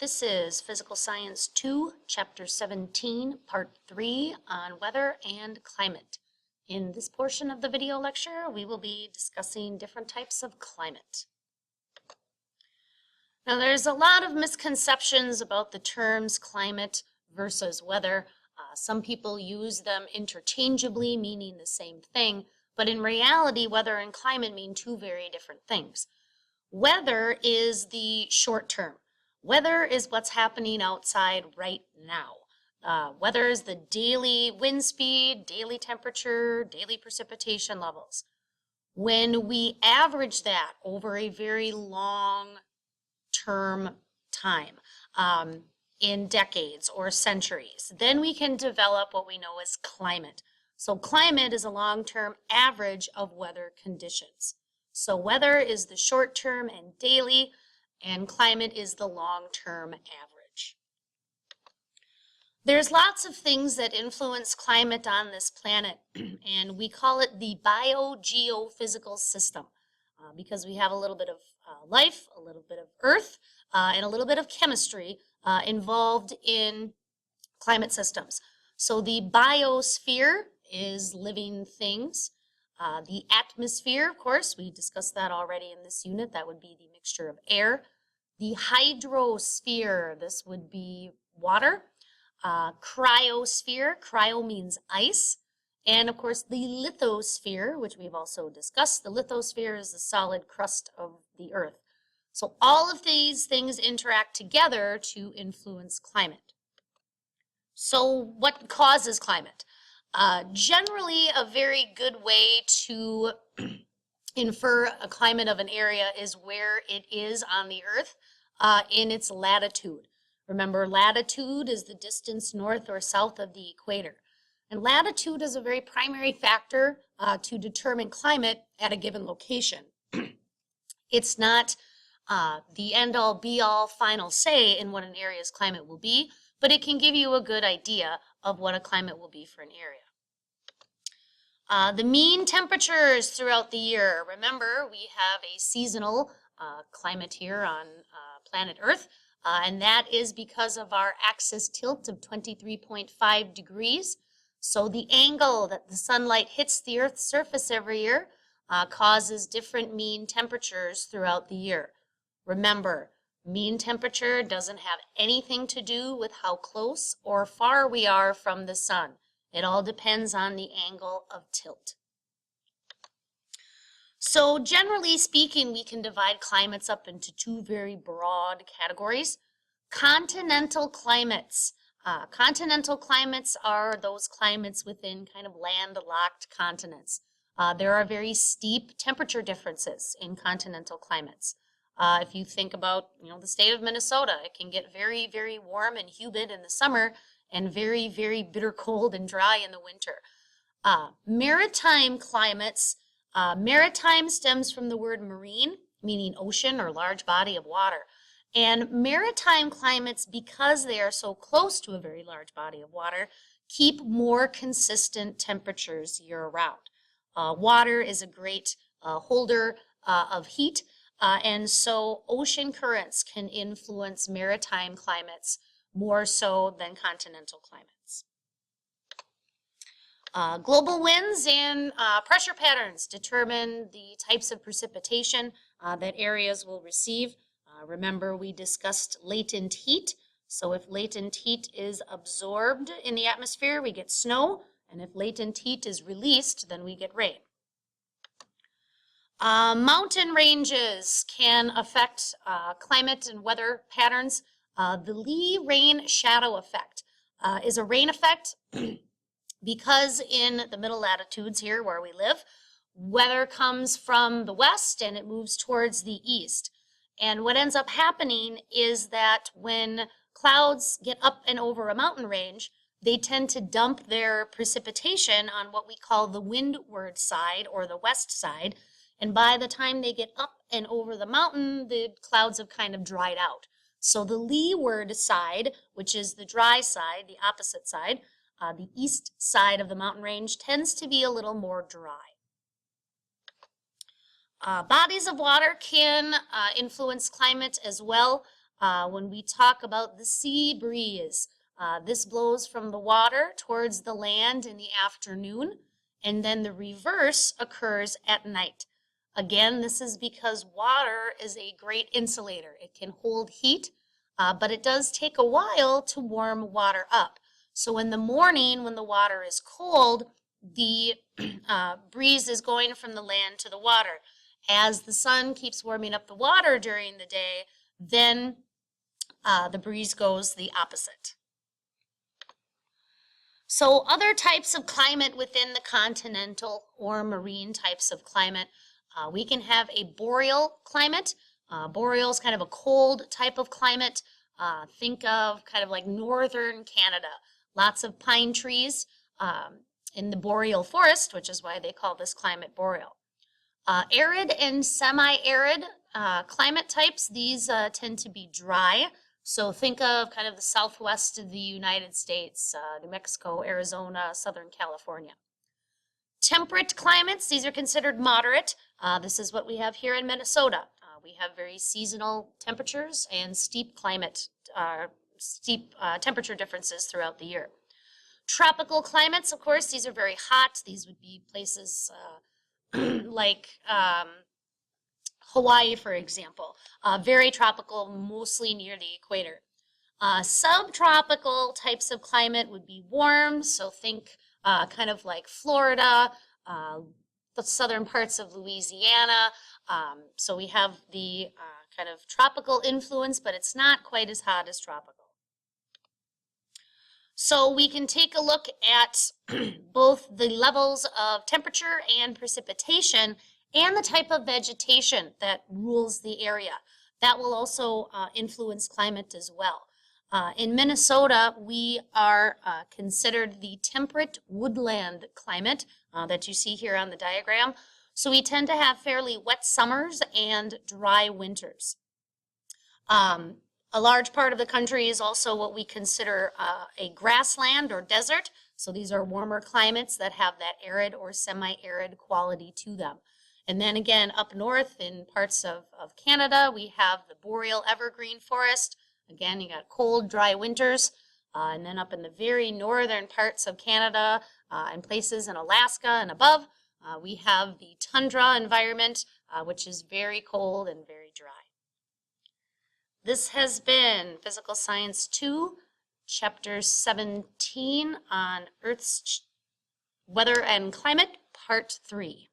This is Physical Science 2, Chapter 17, Part 3 on Weather and Climate. In this portion of the video lecture, we will be discussing different types of climate. Now, there's a lot of misconceptions about the terms climate versus weather. Some people use them interchangeably, meaning the same thing, but in reality, weather and climate mean two very different things. Weather is the short term. Weather is what's happening outside right now. Weather is the daily wind speed, daily temperature, daily precipitation levels. When we average that over a very long term time, in decades or centuries, then we can develop what we know as climate. So climate is a long-term average of weather conditions. So weather is the short-term and daily, and climate is the long-term average. There's lots of things that influence climate on this planet, and we call it the biogeophysical system because we have a little bit of life, a little bit of earth, and a little bit of chemistry involved in climate systems. So the biosphere is living things. The atmosphere, of course, we discussed that already in this unit. That would be the mixture of air. The hydrosphere, this would be water. Cryosphere, cryo means ice. And of course, the lithosphere, which we've also discussed. The lithosphere is the solid crust of the earth. So all of these things interact together to influence climate. So what causes climate? Generally, a very good way to infer a climate of an area is where it is on the earth in its latitude. Remember, latitude is the distance north or south of the equator. And latitude is a very primary factor to determine climate at a given location. It's not the end-all, be-all, final say in what an area's climate will be, but it can give you a good idea of what a climate will be for an area. The mean temperatures throughout the year. Remember, we have a seasonal climate here on planet Earth, and that is because of our axis tilt of 23.5 degrees. So the angle that the sunlight hits the Earth's surface every year causes different mean temperatures throughout the year. Remember, mean temperature doesn't have anything to do with how close or far we are from the sun. It all depends on the angle of tilt. So generally speaking, we can divide climates up into two very broad categories. Continental climates. Continental climates are those climates within kind of landlocked continents. There are very steep temperature differences in continental climates. If you think about, the state of Minnesota, it can get very, very warm and humid in the summer and very, very bitter cold and dry in the winter. Maritime climates, maritime stems from the word marine, meaning ocean or large body of water. And maritime climates, because they are so close to a very large body of water, keep more consistent temperatures year-round. Water is a great holder of heat, and so ocean currents can influence maritime climates more so than continental climates. Global winds and pressure patterns determine the types of precipitation that areas will receive. Remember, we discussed latent heat. So if latent heat is absorbed in the atmosphere, we get snow. And if latent heat is released, then we get rain. Mountain ranges can affect climate and weather patterns. The Lee rain shadow effect is a rain effect because in the middle latitudes here where we live, weather comes from the west and it moves towards the east. And what ends up happening is that when clouds get up and over a mountain range, they tend to dump their precipitation on what we call the windward side or the west side. And by the time they get up and over the mountain, the clouds have kind of dried out. So the leeward side, which is the dry side, the opposite side, the east side of the mountain range, tends to be a little more dry. Bodies of water can influence climate as well. When we talk about the sea breeze, this blows from the water towards the land in the afternoon, and then the reverse occurs at night. Again, this is because water is a great insulator. It can hold heat, but it does take a while to warm water up. So in the morning, when the water is cold, the breeze is going from the land to the water. As the sun keeps warming up the water during the day, then the breeze goes the opposite. So other types of climate within the continental or marine types of climate, we can have a boreal climate. Boreal is kind of a cold type of climate. Think of kind of like northern Canada. Lots of pine trees in the boreal forest, which is why they call this climate boreal. Arid and semi-arid climate types, these tend to be dry. So think of kind of the southwest of the United States, New Mexico, Arizona, Southern California. Temperate climates, these are considered moderate. This is what we have here in Minnesota. We have very seasonal temperatures and steep temperature differences throughout the year. Tropical climates, of course, these are very hot. These would be places like Hawaii, for example. Very tropical, mostly near the equator. Subtropical types of climate would be warm, so think kind of like Florida, the southern parts of Louisiana. So we have the kind of tropical influence, but it's not quite as hot as tropical. So we can take a look at both the levels of temperature and precipitation and the type of vegetation that rules the area. That will also influence climate as well. In Minnesota, we are considered the temperate woodland climate that you see here on the diagram. So we tend to have fairly wet summers and dry winters. A large part of the country is also what we consider a grassland or desert. So these are warmer climates that have that arid or semi-arid quality to them. And then again, up north in parts of Canada, we have the boreal evergreen forest. Again, you got cold, dry winters. And then up in the very northern parts of Canada and places in Alaska and above, we have the tundra environment, which is very cold and very dry. This has been Physical Science 2, Chapter 17 on Earth's Weather and Climate, Part 3.